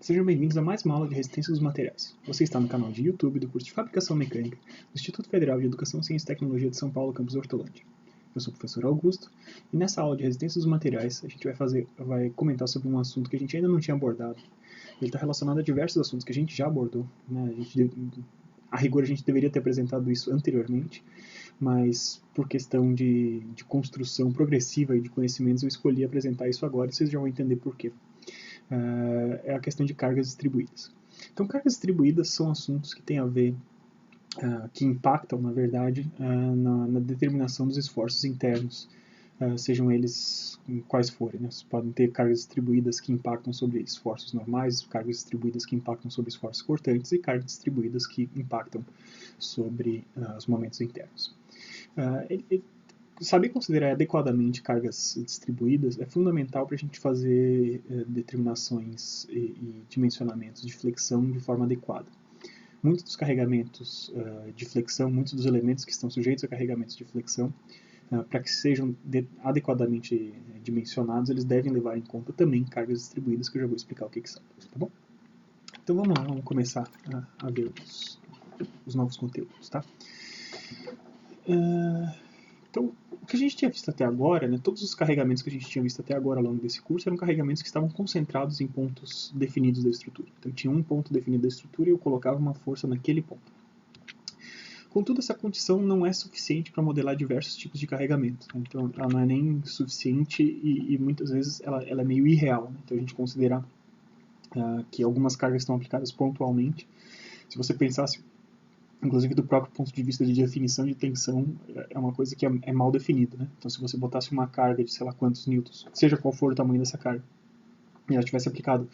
Sejam bem-vindos a mais uma aula de resistência dos materiais. Você está no canal de YouTube do curso de Fabricação Mecânica do Instituto Federal de Educação, Ciência e Tecnologia de São Paulo, campus Hortolândia. Eu sou o professor Augusto e nessa aula de resistência dos materiais a gente vai comentar sobre um assunto que a gente ainda não tinha abordado. Ele está relacionado a diversos assuntos que a gente já abordou, né? A rigor a gente deveria ter apresentado isso anteriormente, mas por questão de construção progressiva e de conhecimentos eu escolhi apresentar isso agora e vocês já vão entender por quê. É a questão de cargas distribuídas. Então, cargas distribuídas são assuntos que têm a ver, que impactam, na verdade, na determinação dos esforços internos, sejam eles quais forem. Né? Vocês podem ter cargas distribuídas que impactam sobre esforços normais, cargas distribuídas que impactam sobre esforços cortantes e cargas distribuídas que impactam sobre os momentos internos. Saber considerar adequadamente cargas distribuídas é fundamental para a gente fazer determinações e dimensionamentos de flexão de forma adequada. Muitos dos carregamentos de flexão, muitos dos elementos que estão sujeitos a carregamentos de flexão, para que sejam adequadamente dimensionados, eles devem levar em conta também cargas distribuídas, que eu já vou explicar o que são, tá bom? Então vamos lá, vamos começar a ver os novos conteúdos, tá? Então, o que a gente tinha visto até agora, né, todos os carregamentos que a gente tinha visto até agora ao longo desse curso eram carregamentos que estavam concentrados em pontos definidos da estrutura. Então, tinha um ponto definido da estrutura e eu colocava uma força naquele ponto. Contudo, essa condição não é suficiente para modelar diversos tipos de carregamento. Né? Então, ela não é nem suficiente e muitas vezes ela é meio irreal. Né? Então, a gente considerar que algumas cargas estão aplicadas pontualmente. Se você pensasse, inclusive do próprio ponto de vista de definição de tensão, é uma coisa que é mal definida, né? Então, se você botasse uma carga de sei lá quantos newtons, seja qual for o tamanho dessa carga, e ela tivesse aplicado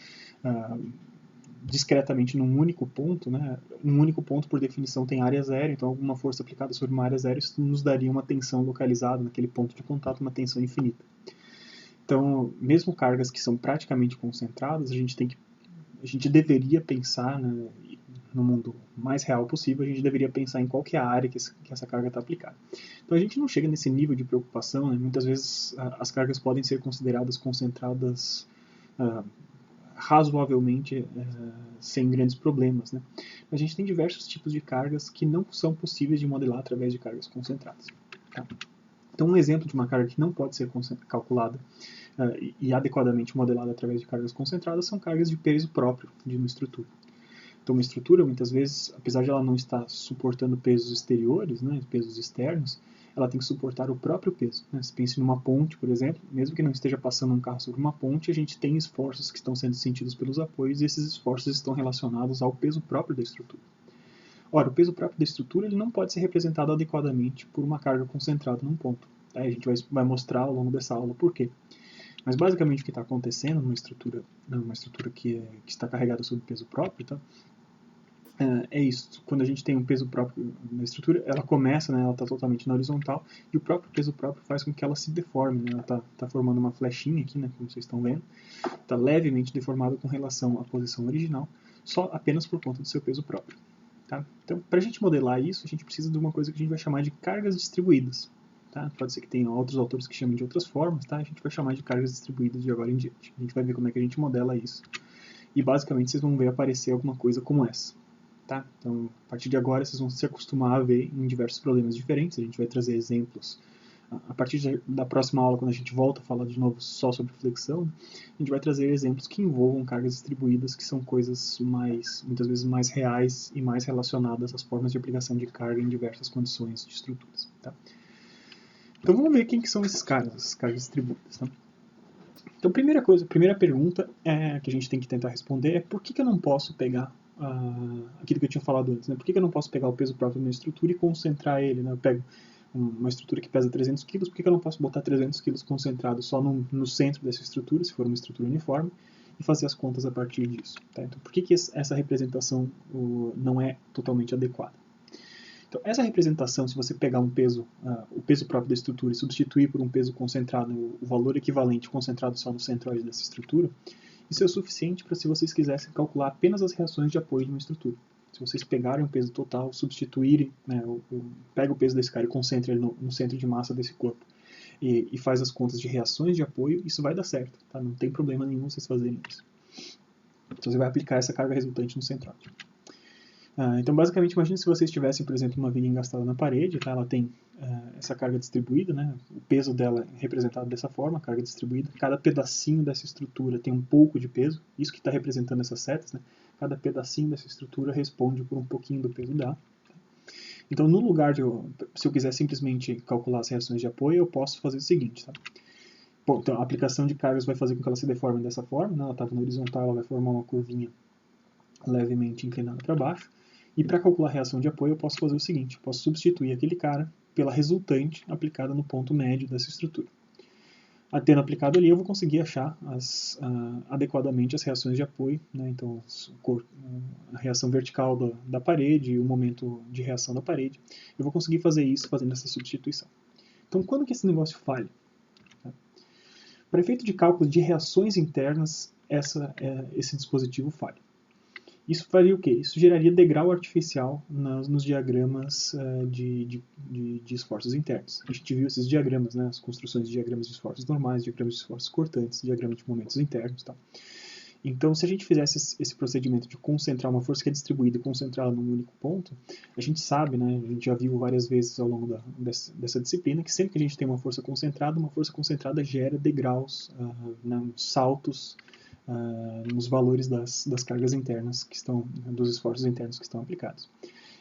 discretamente num único ponto, né? Um único ponto, por definição, tem área zero, então alguma força aplicada sobre uma área zero nos daria uma tensão localizada naquele ponto de contato, uma tensão infinita. Então, mesmo cargas que são praticamente concentradas, a gente deveria pensar, né, no mundo mais real possível, a gente deveria pensar em qual que é a área que essa carga está aplicada. Então a gente não chega nesse nível de preocupação, né? Muitas vezes as cargas podem ser consideradas concentradas razoavelmente sem grandes problemas, né? A gente tem diversos tipos de cargas que não são possíveis de modelar através de cargas concentradas. Tá? Então um exemplo de uma carga que não pode ser calculada e adequadamente modelada através de cargas concentradas são cargas de peso próprio de uma estrutura. Então, uma estrutura, muitas vezes, apesar de ela não estar suportando pesos exteriores, né, pesos externos, ela tem que suportar o próprio peso. Né? Se pense numa ponte, por exemplo, mesmo que não esteja passando um carro sobre uma ponte, a gente tem esforços que estão sendo sentidos pelos apoios e esses esforços estão relacionados ao peso próprio da estrutura. Ora, o peso próprio da estrutura ele não pode ser representado adequadamente por uma carga concentrada num ponto. Tá? A gente vai mostrar ao longo dessa aula por quê. Mas basicamente o que está acontecendo numa estrutura que está carregada sob peso próprio, tá? É isso. Quando a gente tem um peso próprio na estrutura, ela começa, né, ela está totalmente na horizontal e o próprio peso próprio faz com que ela se deforme. Né? Ela está formando uma flechinha aqui, né, como vocês estão vendo. Está levemente deformada com relação à posição original, só apenas por conta do seu peso próprio. Tá? Então, para a gente modelar isso, a gente precisa de uma coisa que a gente vai chamar de cargas distribuídas. Tá? Pode ser que tenha outros autores que chamem de outras formas, tá? A gente vai chamar de cargas distribuídas de agora em diante. A gente vai ver como é que a gente modela isso. E basicamente vocês vão ver aparecer alguma coisa como essa. Tá? Então, a partir de agora, vocês vão se acostumar a ver em diversos problemas diferentes. A gente vai trazer exemplos. A partir da próxima aula, quando a gente volta a falar de novo só sobre flexão, a gente vai trazer exemplos que envolvam cargas distribuídas, que são coisas muitas vezes mais reais e mais relacionadas às formas de aplicação de carga em diversas condições de estruturas. Tá? Então, vamos ver quem que são esses caras, essas cargas distribuídas. Tá? Então, primeira pergunta que a gente tem que tentar responder é por que eu não posso pegar aquilo que eu tinha falado antes, né? Por que eu não posso pegar o peso próprio da estrutura e concentrar ele, né? Eu pego uma estrutura que pesa 300 kg, por que eu não posso botar 300 kg concentrado só no centro dessa estrutura, se for uma estrutura uniforme, e fazer as contas a partir disso? Tá? Então, por que essa representação não é totalmente adequada? Então, essa representação, se você pegar o peso próprio da estrutura e substituir por um peso concentrado, o valor equivalente concentrado só no centroide dessa estrutura, isso é suficiente para se vocês quisessem calcular apenas as reações de apoio de uma estrutura. Se vocês pegarem o peso total, substituírem, né, pega o peso desse cara e concentra ele no centro de massa desse corpo e faz as contas de reações de apoio, isso vai dar certo. Tá? Não tem problema nenhum vocês fazerem isso. Então você vai aplicar essa carga resultante no centroide. Então, basicamente, imagine se vocês tivessem, por exemplo, uma viga engastada na parede, tá? Ela tem essa carga distribuída, né? O peso dela é representado dessa forma, a carga distribuída. Cada pedacinho dessa estrutura tem um pouco de peso, isso que está representando essas setas, né? Cada pedacinho dessa estrutura responde por um pouquinho do peso dela. Então, no lugar de se eu quiser simplesmente calcular as reações de apoio, eu posso fazer o seguinte, tá? Bom, então, a aplicação de cargas vai fazer com que ela se deforme dessa forma, né? Ela estava na horizontal, ela vai formar uma curvinha levemente inclinada para baixo. E para calcular a reação de apoio, eu posso fazer o seguinte: eu posso substituir aquele cara pela resultante aplicada no ponto médio dessa estrutura. Tendo aplicado ali, eu vou conseguir achar adequadamente as reações de apoio, né? Então, a reação vertical da parede e o momento de reação da parede. Eu vou conseguir fazer isso fazendo essa substituição. Então, quando que esse negócio falha? Para efeito de cálculo de reações internas, esse dispositivo falha. Isso faria o quê? Isso geraria degrau artificial nos diagramas de esforços internos. A gente viu esses diagramas, né? As construções de diagramas de esforços normais, diagramas de esforços cortantes, diagrama de momentos internos. Tá? Então, se a gente fizesse esse procedimento de concentrar uma força que é distribuída e concentrá-la num único ponto, a gente sabe, né? A gente já viu várias vezes ao longo dessa disciplina, que sempre que a gente tem uma força concentrada gera degraus, saltos, nos valores das cargas internas que estão, dos esforços internos que estão aplicados.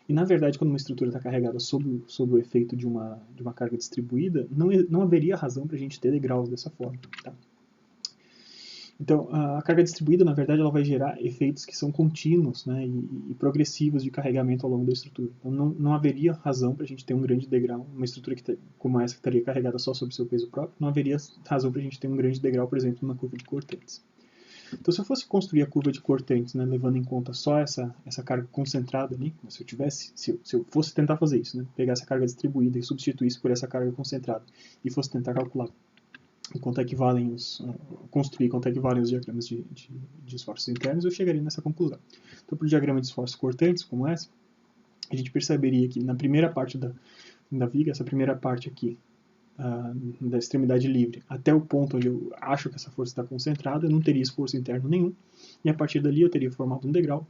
E na verdade, quando uma estrutura está carregada sob o efeito de uma carga distribuída, não haveria razão para a gente ter degraus dessa forma. Tá? Então, a carga distribuída, na verdade, ela vai gerar efeitos que são contínuos, né, e progressivos de carregamento ao longo da estrutura. Então, não haveria razão para a gente ter um grande degrau, uma estrutura como essa que estaria carregada só sobre seu peso próprio, não haveria razão para a gente ter um grande degrau, por exemplo, numa curva de cortantes. Então, se eu fosse construir a curva de cortantes, né, levando em conta só essa carga concentrada ali, se eu fosse tentar fazer isso, né, pegar essa carga distribuída e substituísse por essa carga concentrada, e fosse tentar calcular construir quanto equivalem os diagramas de esforços internos, eu chegaria nessa conclusão. Então, para o diagrama de esforços cortantes, como essa, a gente perceberia que na primeira parte da viga, essa primeira parte aqui, da extremidade livre até o ponto onde eu acho que essa força está concentrada, eu não teria esforço interno nenhum, e a partir dali eu teria formado um degrau,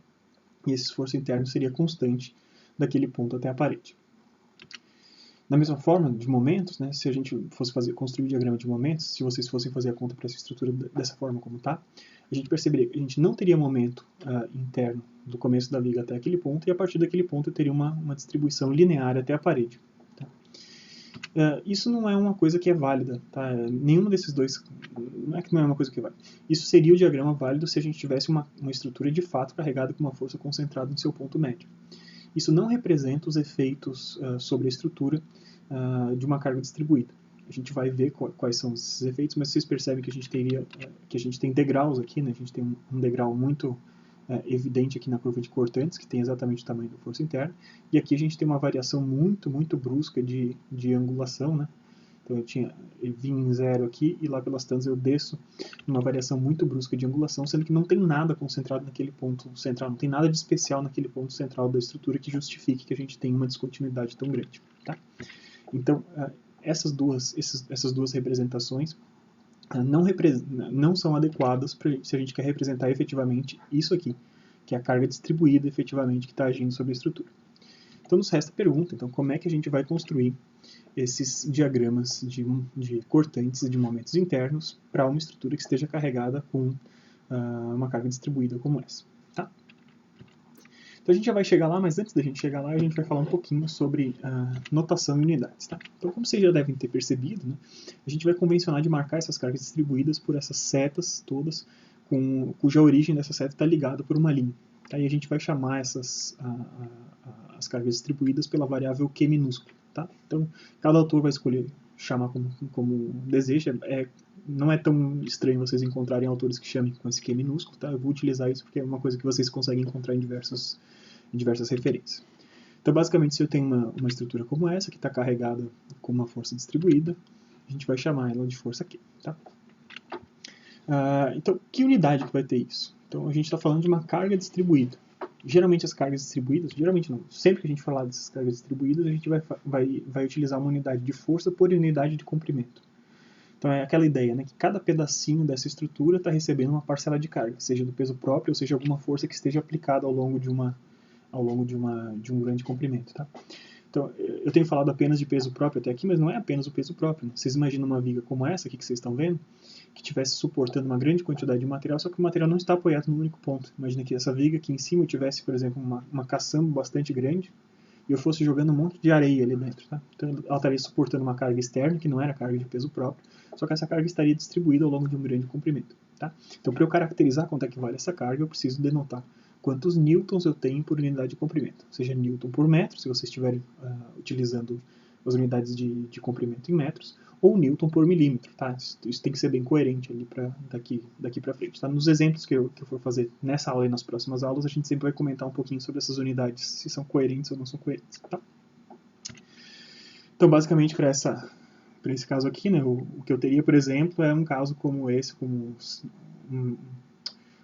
e esse esforço interno seria constante daquele ponto até a parede. Da mesma forma, de momentos, né, se a gente fosse construir o diagrama de momentos, se vocês fossem fazer a conta para essa estrutura dessa forma como está, a gente perceberia que a gente não teria momento interno do começo da viga até aquele ponto, e a partir daquele ponto eu teria uma distribuição linear até a parede. Isso não é uma coisa que é válida, tá? Nenhum desses dois, não é que não é uma coisa que é válida. Isso seria o diagrama válido se a gente tivesse uma estrutura de fato carregada com uma força concentrada no seu ponto médio. Isso não representa os efeitos sobre a estrutura de uma carga distribuída. A gente vai ver quais são esses efeitos, mas vocês percebem que a gente tem degraus aqui, né? A gente tem um degrau muito evidente aqui na curva de cortantes, que tem exatamente o tamanho da força interna, e aqui a gente tem uma variação muito, muito brusca de angulação, né? Então eu vim em zero aqui, e lá pelas tantas eu desço numa variação muito brusca de angulação, sendo que não tem nada concentrado naquele ponto central, não tem nada de especial naquele ponto central da estrutura que justifique que a gente tenha uma descontinuidade tão grande. Tá? Então, essas duas representações não são adequadas se a gente quer representar efetivamente isso aqui, que é a carga distribuída efetivamente que está agindo sobre a estrutura. Então nos resta a pergunta, então, como é que a gente vai construir esses diagramas de cortantes e de momentos internos para uma estrutura que esteja carregada com uma carga distribuída como essa. Tá? Então a gente já vai chegar lá, mas antes da gente chegar lá, a gente vai falar um pouquinho sobre notação e unidades. Tá? Então, como vocês já devem ter percebido, né, a gente vai convencionar de marcar essas cargas distribuídas por essas setas todas, cuja origem dessa seta está ligada por uma linha. Tá? E a gente vai chamar as cargas distribuídas pela variável Q minúsculo. Tá? Então, cada autor vai escolher chamar como deseja. Não é tão estranho vocês encontrarem autores que chamem com esse Q minúsculo. Tá? Eu vou utilizar isso porque é uma coisa que vocês conseguem encontrar em diversas referências. Então, basicamente, se eu tenho uma estrutura como essa, que está carregada com uma força distribuída, a gente vai chamar ela de força Q. Tá? Então, que unidade que vai ter isso? Então, a gente está falando de uma carga distribuída. Geralmente as cargas distribuídas, geralmente não, sempre que a gente falar dessas cargas distribuídas, a gente vai utilizar uma unidade de força por unidade de comprimento. Então é aquela ideia, né, que cada pedacinho dessa estrutura está recebendo uma parcela de carga, seja do peso próprio ou seja alguma força que esteja aplicada ao longo de um grande comprimento. Tá? Então, eu tenho falado apenas de peso próprio até aqui, mas não é apenas o peso próprio. Né? Vocês imaginam uma viga como essa aqui que vocês estão vendo, que estivesse suportando uma grande quantidade de material, só que o material não está apoiado no único ponto. Imagina que essa viga aqui em cima eu tivesse, por exemplo, uma caçamba bastante grande, e eu fosse jogando um monte de areia ali dentro. Tá? Então ela estaria suportando uma carga externa, que não era carga de peso próprio, só que essa carga estaria distribuída ao longo de um grande comprimento. Tá? Então, para eu caracterizar quanto é que vale essa carga, eu preciso denotar quantos newtons eu tenho por unidade de comprimento. Seja newton por metro, se vocês estiverem utilizando as unidades de comprimento em metros, ou newton por milímetro. Tá? Isso tem que ser bem coerente ali daqui para frente. Tá? Nos exemplos que eu for fazer nessa aula e nas próximas aulas, a gente sempre vai comentar um pouquinho sobre essas unidades, se são coerentes ou não são coerentes. Tá? Então, basicamente, para esse caso aqui, né, o que eu teria, por exemplo, é um caso como esse, como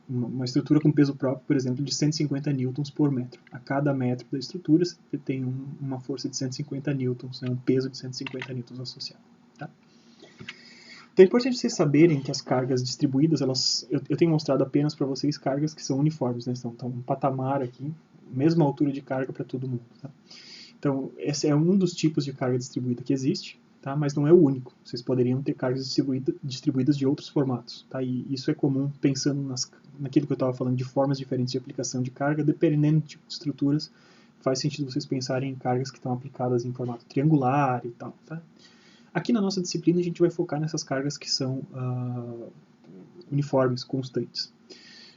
uma estrutura com peso próprio, por exemplo, de 150 newtons por metro. A cada metro da estrutura você tem uma força de 150 newtons, né, um peso de 150 newtons associado. Tá? Então é importante vocês saberem que as cargas distribuídas, eu tenho mostrado apenas para vocês cargas que são uniformes, né, então um patamar aqui, mesma altura de carga para todo mundo. Tá? Então esse é um dos tipos de carga distribuída que existe. Tá? Mas não é o único. Vocês poderiam ter cargas distribuídas de outros formatos. Tá? E isso é comum pensando naquilo que eu estava falando de formas diferentes de aplicação de carga, dependendo do tipo de estruturas, faz sentido vocês pensarem em cargas que estão aplicadas em formato triangular e tal. Tá? Aqui na nossa disciplina a gente vai focar nessas cargas que são uniformes, constantes.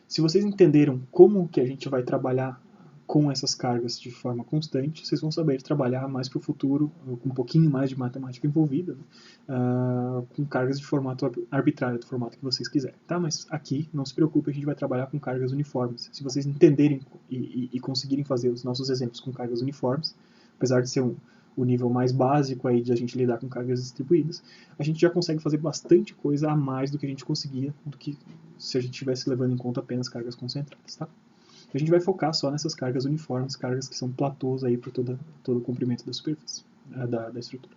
Se vocês entenderam como que a gente vai trabalhar com essas cargas de forma constante, vocês vão saber trabalhar mais para o futuro, com um pouquinho mais de matemática envolvida, né? Com cargas de formato arbitrário, do formato que vocês quiserem. Tá? Mas aqui, não se preocupe, a gente vai trabalhar com cargas uniformes. Se vocês entenderem e conseguirem fazer os nossos exemplos com cargas uniformes, apesar de ser o nível mais básico aí de a gente lidar com cargas distribuídas, a gente já consegue fazer bastante coisa a mais do que a gente conseguia, do que se a gente estivesse levando em conta apenas cargas concentradas. Tá? A gente vai focar só nessas cargas uniformes, cargas que são platôs aí por todo o comprimento da superfície, da estrutura.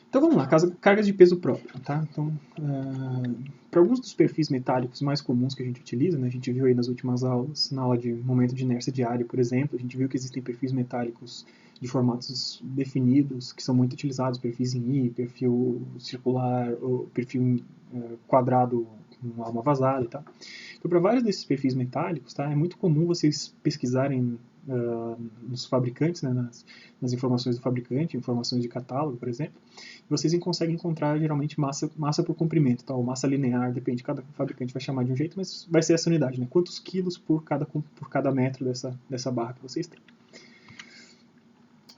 Então vamos lá, cargas de peso próprio. Tá? Então, para alguns dos perfis metálicos mais comuns que a gente utiliza, né, a gente viu aí nas últimas aulas, na aula de momento de inércia diário, por exemplo, a gente viu que existem perfis metálicos de formatos definidos, que são muito utilizados, perfis em I, perfil circular, ou perfil quadrado com alma vazada e tal. Então, para vários desses perfis metálicos, tá, é muito comum vocês pesquisarem nos fabricantes, né, nas informações do fabricante, informações de catálogo, por exemplo, e vocês conseguem encontrar geralmente massa por comprimento, tá, ou massa linear, depende, cada fabricante vai chamar de um jeito, mas vai ser essa unidade, né, quantos quilos por cada metro dessa barra que vocês têm.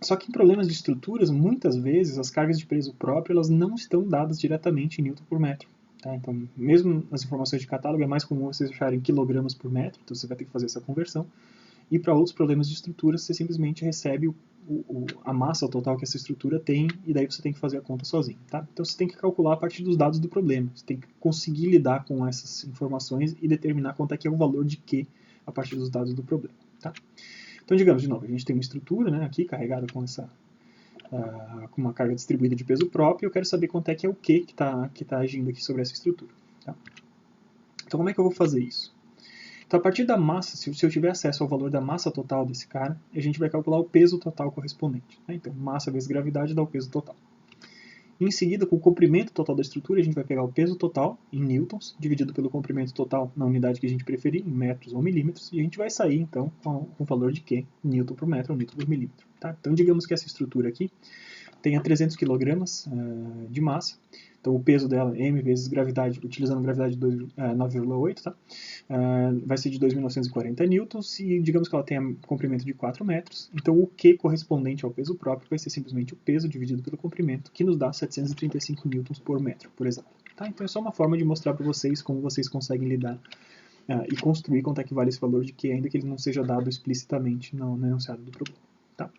Só que em problemas de estruturas, muitas vezes as cargas de peso próprio elas não estão dadas diretamente em newton por metro. Tá? Então, mesmo nas informações de catálogo, é mais comum vocês acharem quilogramas por metro, então você vai ter que fazer essa conversão. E para outros problemas de estrutura, você simplesmente recebe a massa total que essa estrutura tem, e daí você tem que fazer a conta sozinho. Tá? Então você tem que calcular a partir dos dados do problema. Você tem que conseguir lidar com essas informações e determinar quanto é que é o valor de Q a partir dos dados do problema. Tá? Então, digamos, de novo, a gente tem uma estrutura, né, aqui carregada com com uma carga distribuída de peso próprio, e eu quero saber quanto é que é o Q que tá agindo aqui sobre essa estrutura. Tá? Então, como é que eu vou fazer isso? Então, a partir da massa, se eu tiver acesso ao valor da massa total desse cara, a gente vai calcular o peso total correspondente. Né? Então, massa vezes gravidade dá o peso total. Em seguida, com o comprimento total da estrutura, a gente vai pegar o peso total em newtons, dividido pelo comprimento total na unidade que a gente preferir, em metros ou milímetros, e a gente vai sair, então, com o valor de Q, newton por metro ou newton por milímetro. Tá? Então, digamos que essa estrutura aqui tenha 300 kg de massa. Então, o peso dela, m vezes gravidade, utilizando gravidade de 9,8, tá? Vai ser de 2.940 newtons, e digamos que ela tenha comprimento de 4 metros. Então, o Q correspondente ao peso próprio vai ser simplesmente o peso dividido pelo comprimento, que nos dá 735 newtons por metro, por exemplo. Tá? Então, é só uma forma de mostrar para vocês como vocês conseguem lidar e construir quanto é que vale esse valor de Q, ainda que ele não seja dado explicitamente no enunciado do problema. Tá?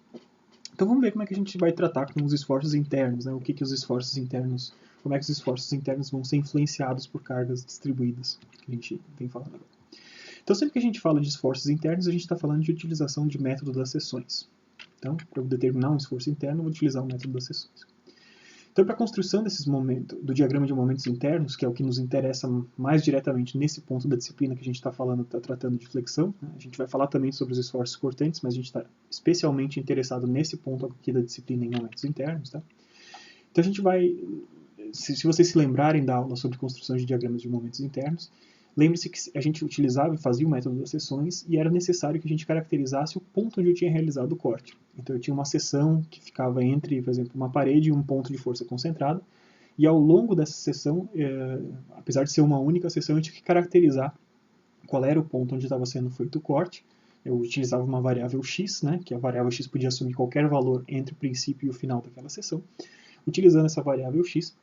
Então vamos ver como é que a gente vai tratar com os esforços internos, né? Como é que os esforços internos vão ser influenciados por cargas distribuídas, que a gente tem falado agora. Então sempre que a gente fala de esforços internos, a gente está falando de utilização de método das seções. Então, para determinar um esforço interno, eu vou utilizar o método das seções. Então, para a construção desses momentos, do diagrama de momentos internos, que é o que nos interessa mais diretamente nesse ponto da disciplina que a gente está falando, está tratando de flexão, né? A gente vai falar também sobre os esforços cortantes, mas a gente está especialmente interessado nesse ponto aqui da disciplina em momentos internos, tá? Então a gente vai, se vocês se lembrarem da aula sobre construção de diagramas de momentos internos, lembre-se que a gente utilizava e fazia o método das seções e era necessário que a gente caracterizasse o ponto onde eu tinha realizado o corte. Então eu tinha uma seção que ficava entre, por exemplo, uma parede e um ponto de força concentrada, e ao longo dessa seção, apesar de ser uma única seção, eu tinha que caracterizar qual era o ponto onde estava sendo feito o corte. Eu utilizava uma variável x, né, que a variável x podia assumir qualquer valor entre o princípio e o final daquela seção. Utilizando essa variável x,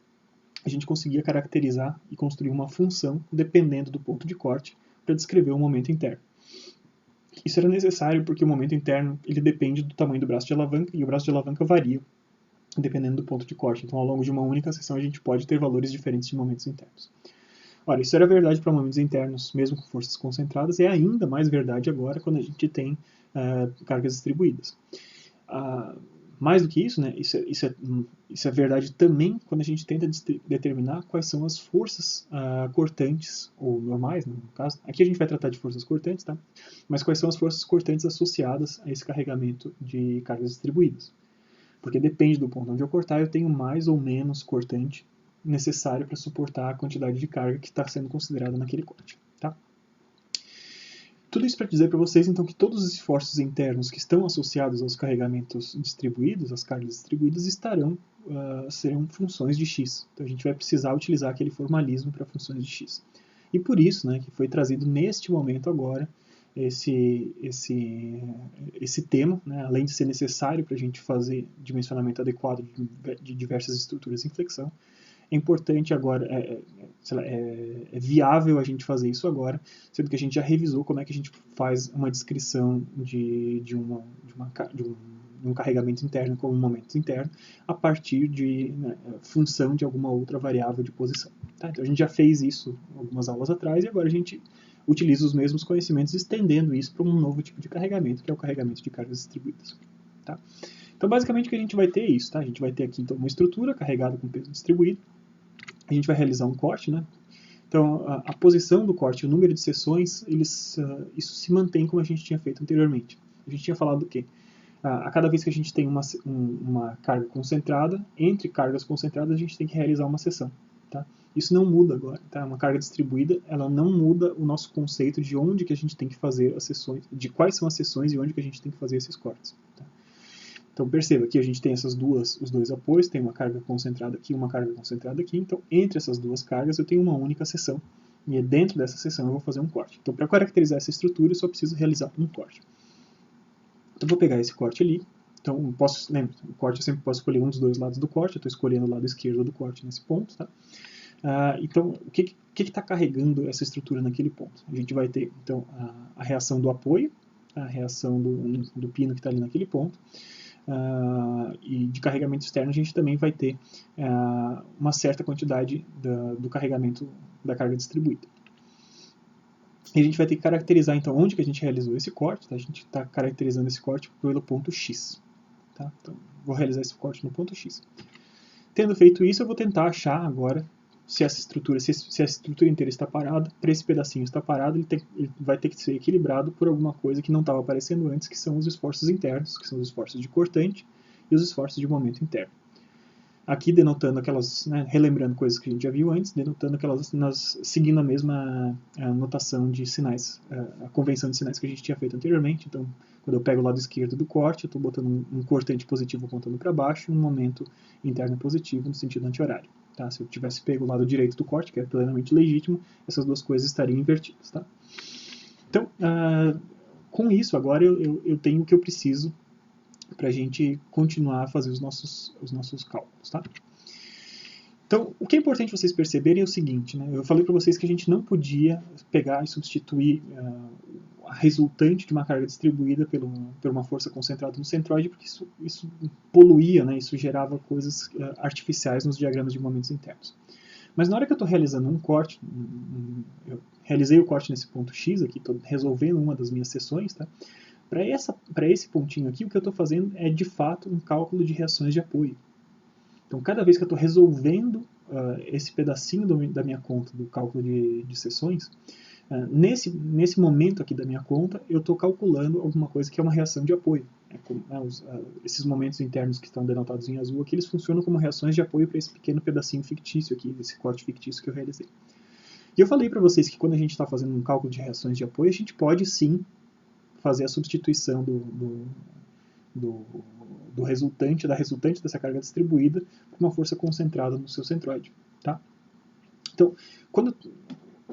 a gente conseguia caracterizar e construir uma função dependendo do ponto de corte para descrever o momento interno. Isso era necessário porque o momento interno ele depende do tamanho do braço de alavanca e o braço de alavanca varia dependendo do ponto de corte. Então, ao longo de uma única seção, a gente pode ter valores diferentes de momentos internos. Ora, isso era verdade para momentos internos, mesmo com forças concentradas, e é ainda mais verdade agora quando a gente tem cargas distribuídas. Mais do que isso, né, isso é verdade também quando a gente tenta determinar quais são as forças cortantes, ou normais, né, no caso. Aqui a gente vai tratar de forças cortantes, tá? Mas quais são as forças cortantes associadas a esse carregamento de cargas distribuídas. Porque depende do ponto onde eu cortar, eu tenho mais ou menos cortante necessário para suportar a quantidade de carga que está sendo considerada naquele corte. Tá? Tudo isso para dizer para vocês, então, que todos os esforços internos que estão associados aos carregamentos distribuídos, às cargas distribuídas, serão funções de x. Então, a gente vai precisar utilizar aquele formalismo para funções de x. E por isso, né, que foi trazido neste momento agora esse tema, né, além de ser necessário para a gente fazer dimensionamento adequado de diversas estruturas em flexão, é importante agora, é viável a gente fazer isso agora, sendo que a gente já revisou como é que a gente faz uma descrição de um carregamento interno como um momento interno a partir de função de alguma outra variável de posição. Tá? Então a gente já fez isso algumas aulas atrás e agora a gente utiliza os mesmos conhecimentos estendendo isso para um novo tipo de carregamento, que é o carregamento de cargas distribuídas. Tá? Então basicamente o que a gente vai ter é isso. Tá? A gente vai ter aqui então uma estrutura carregada com peso distribuído. A gente vai realizar um corte, né? Então, a posição do corte, o número de sessões, isso se mantém como a gente tinha feito anteriormente. A gente tinha falado do quê? A cada vez que a gente tem uma carga concentrada, entre cargas concentradas a gente tem que realizar uma sessão. Tá? Isso não muda agora. Tá? Uma carga distribuída, ela não muda o nosso conceito de onde que a gente tem que fazer as sessões, de quais são as sessões e onde que a gente tem que fazer esses cortes. Tá? Então perceba que a gente tem os dois apoios, tem uma carga concentrada aqui e uma carga concentrada aqui, então entre essas duas cargas eu tenho uma única seção, e dentro dessa seção eu vou fazer um corte. Então para caracterizar essa estrutura eu só preciso realizar um corte. Então eu vou pegar esse corte ali, então o corte eu sempre posso escolher um dos dois lados do corte, eu estou escolhendo o lado esquerdo do corte nesse ponto. Tá? Então o que está carregando essa estrutura naquele ponto? A gente vai ter então a reação do apoio, a reação do pino que está ali naquele ponto, e de carregamento externo a gente também vai ter uma certa quantidade do carregamento da carga distribuída. E a gente vai ter que caracterizar então onde que a gente realizou esse corte. Tá? A gente está caracterizando esse corte pelo ponto X. Tá? Então, vou realizar esse corte no ponto X. Tendo feito isso, eu vou tentar achar agora se essa estrutura inteira está parada. Para esse pedacinho estar parado, ele vai ter que ser equilibrado por alguma coisa que não estava aparecendo antes, que são os esforços internos, que são os esforços de cortante e os esforços de momento interno. Aqui denotando aquelas, né, relembrando coisas que a gente já viu antes, denotando aquelas, seguindo a mesma notação de sinais, a convenção de sinais que a gente tinha feito anteriormente. Então, quando eu pego o lado esquerdo do corte, eu estou botando um cortante positivo apontando para baixo e um momento interno positivo no sentido anti-horário. Tá? Se eu tivesse pego o lado direito do corte, que é plenamente legítimo, essas duas coisas estariam invertidas. Tá? Então, com isso, agora eu tenho o que eu preciso para a gente continuar a fazer os nossos cálculos. Tá? Então, o que é importante vocês perceberem é o seguinte, né? Eu falei para vocês que a gente não podia pegar e substituir a resultante de uma carga distribuída por uma força concentrada no centroide, porque isso poluía, né? Isso gerava coisas artificiais nos diagramas de momentos internos. Mas na hora que eu estou realizando um corte, eu realizei o corte nesse ponto X aqui, estou resolvendo uma das minhas seções, tá? Para esse pontinho aqui, o que eu estou fazendo é, de fato, um cálculo de reações de apoio. Então, cada vez que eu estou resolvendo esse pedacinho da minha conta, do cálculo de seções, nesse momento aqui da minha conta, eu estou calculando alguma coisa que é uma reação de apoio. Esses momentos internos que estão denotados em azul aqui, eles funcionam como reações de apoio para esse pequeno pedacinho fictício aqui, esse corte fictício que eu realizei. E eu falei para vocês que quando a gente está fazendo um cálculo de reações de apoio, a gente pode sim fazer a substituição da resultante dessa carga distribuída por uma força concentrada no seu centroide. Tá? Então,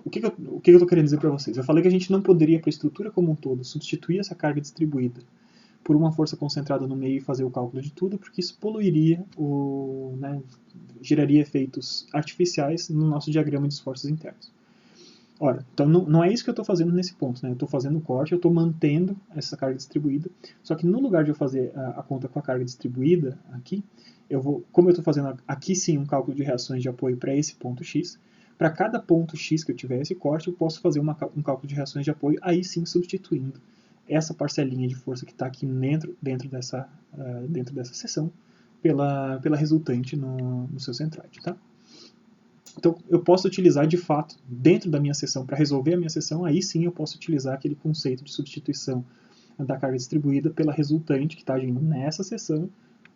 o que eu estou querendo dizer para vocês? Eu falei que a gente não poderia, para a estrutura como um todo, substituir essa carga distribuída por uma força concentrada no meio e fazer o cálculo de tudo, porque isso poluiria, geraria efeitos artificiais no nosso diagrama de esforços internos. Ora, então não é isso que eu estou fazendo nesse ponto, né? Eu estou fazendo o corte, eu estou mantendo essa carga distribuída, só que no lugar de eu fazer a conta com a carga distribuída aqui, como eu estou fazendo aqui sim um cálculo de reações de apoio para esse ponto X, para cada ponto X que eu tiver esse corte, eu posso fazer um cálculo de reações de apoio, aí sim substituindo essa parcelinha de força que está aqui dentro dessa seção pela resultante no seu centroide, tá? Então, eu posso utilizar, de fato, dentro da minha seção, para resolver a minha seção, aí sim eu posso utilizar aquele conceito de substituição da carga distribuída pela resultante que está agindo nessa seção,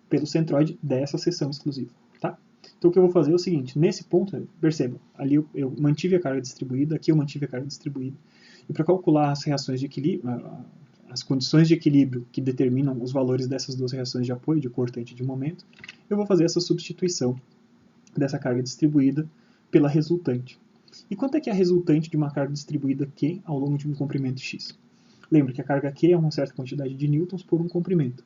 pelo centroide dessa seção exclusiva. Tá? Então, o que eu vou fazer é o seguinte, nesse ponto, perceba, ali eu mantive a carga distribuída, aqui eu mantive a carga distribuída, e para calcular as reações de equilíbrio, as condições de equilíbrio que determinam os valores dessas duas reações de apoio, de cortante e de momento, eu vou fazer essa substituição dessa carga distribuída pela resultante. E quanto é que é a resultante de uma carga distribuída Q ao longo de um comprimento X? Lembra que a carga Q é uma certa quantidade de newtons por um comprimento.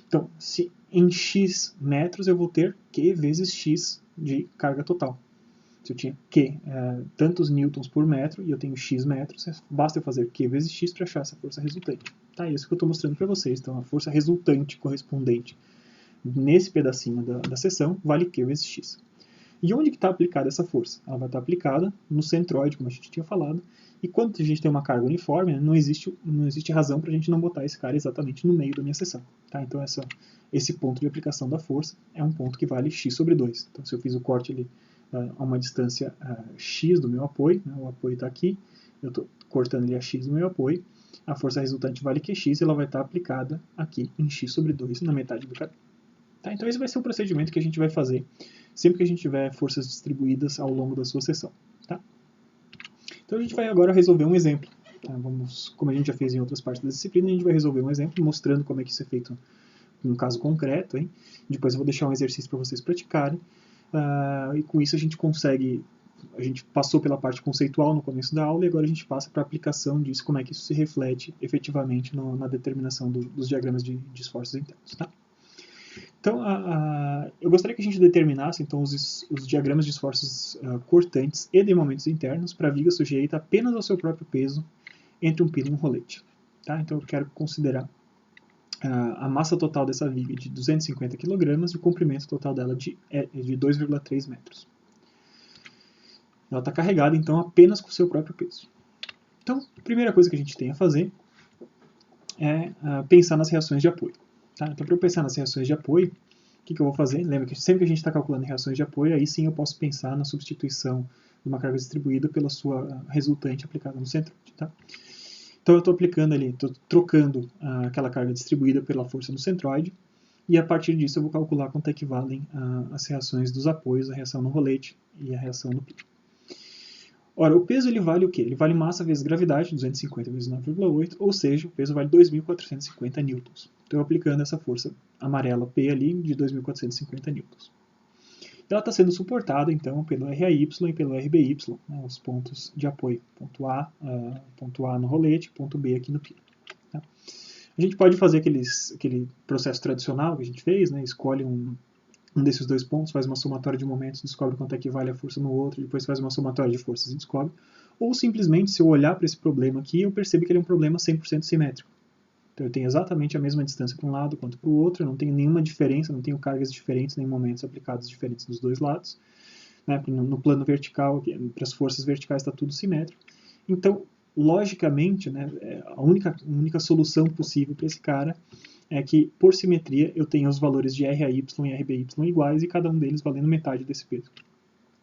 Então, se em X metros eu vou ter Q vezes X de carga total. Se eu tinha Q tantos newtons por metro e eu tenho X metros, basta eu fazer Q vezes X para achar essa força resultante. Tá, é isso que eu estou mostrando para vocês. Então, a força resultante correspondente nesse pedacinho da seção vale Q vezes X. E onde que está aplicada essa força? Ela vai estar aplicada no centroide, como a gente tinha falado, e quando a gente tem uma carga uniforme, não existe razão para a gente não botar esse cara exatamente no meio da minha seção. Tá? Então esse ponto de aplicação da força é um ponto que vale x sobre 2. Então se eu fiz o corte ali a uma distância x do meu apoio, né, o apoio está aqui, eu estou cortando ali a x do meu apoio, a força resultante vale qx e ela vai estar aplicada aqui em x sobre 2 na metade do caminho. Tá? Então esse vai ser um procedimento que a gente vai fazer sempre que a gente tiver forças distribuídas ao longo da sua seção. Tá? Então a gente vai agora resolver um exemplo. Tá? Como a gente já fez em outras partes da disciplina, a gente vai resolver um exemplo mostrando como é que isso é feito num caso concreto. Hein? Depois eu vou deixar um exercício para vocês praticarem. E com isso a gente passou pela parte conceitual no começo da aula e agora a gente passa para a aplicação disso, como é que isso se reflete efetivamente na determinação dos diagramas de esforços internos. Tá? Então, eu gostaria que a gente determinasse então, os diagramas de esforços cortantes e de momentos internos para a viga sujeita apenas ao seu próprio peso entre um pino e um rolete. Tá? Então, eu quero considerar a massa total dessa viga de 250 kg e o comprimento total dela de 2,3 metros. Ela está carregada, então, apenas com o seu próprio peso. Então, a primeira coisa que a gente tem a fazer é pensar nas reações de apoio. Tá? Então, para eu pensar nas reações de apoio, o que eu vou fazer? Lembra que sempre que a gente está calculando reações de apoio, aí sim eu posso pensar na substituição de uma carga distribuída pela sua resultante aplicada no centroide. Tá? Então, eu estou aplicando ali, estou trocando aquela carga distribuída pela força no centroide, e a partir disso eu vou calcular quanto equivalem as reações dos apoios, a reação no rolete e a reação no pino. Ora, o peso ele vale o quê? Ele vale massa vezes gravidade, 250 vezes 9,8, ou seja, o peso vale 2.450 newtons. Então, aplicando essa força amarela P ali de 2.450 newtons. Ela está sendo suportada, então, pelo RAY e pelo RBY, né, os pontos de apoio. Ponto A no rolete, ponto B aqui no pino. Tá? A gente pode fazer aquele processo tradicional que a gente fez, né, escolhe um desses dois pontos, faz uma somatória de momentos, descobre quanto é que vale a força no outro, depois faz uma somatória de forças e descobre. Ou simplesmente, se eu olhar para esse problema aqui, eu percebo que ele é um problema 100% simétrico. Então eu tenho exatamente a mesma distância para um lado quanto para o outro, eu não tenho nenhuma diferença, não tenho cargas diferentes, nem momentos aplicados diferentes dos dois lados. Né? No plano vertical, para as forças verticais está tudo simétrico. Então, logicamente, né, a única solução possível para esse cara é que, por simetria, eu tenho os valores de RAY e RBY iguais e cada um deles valendo metade desse peso.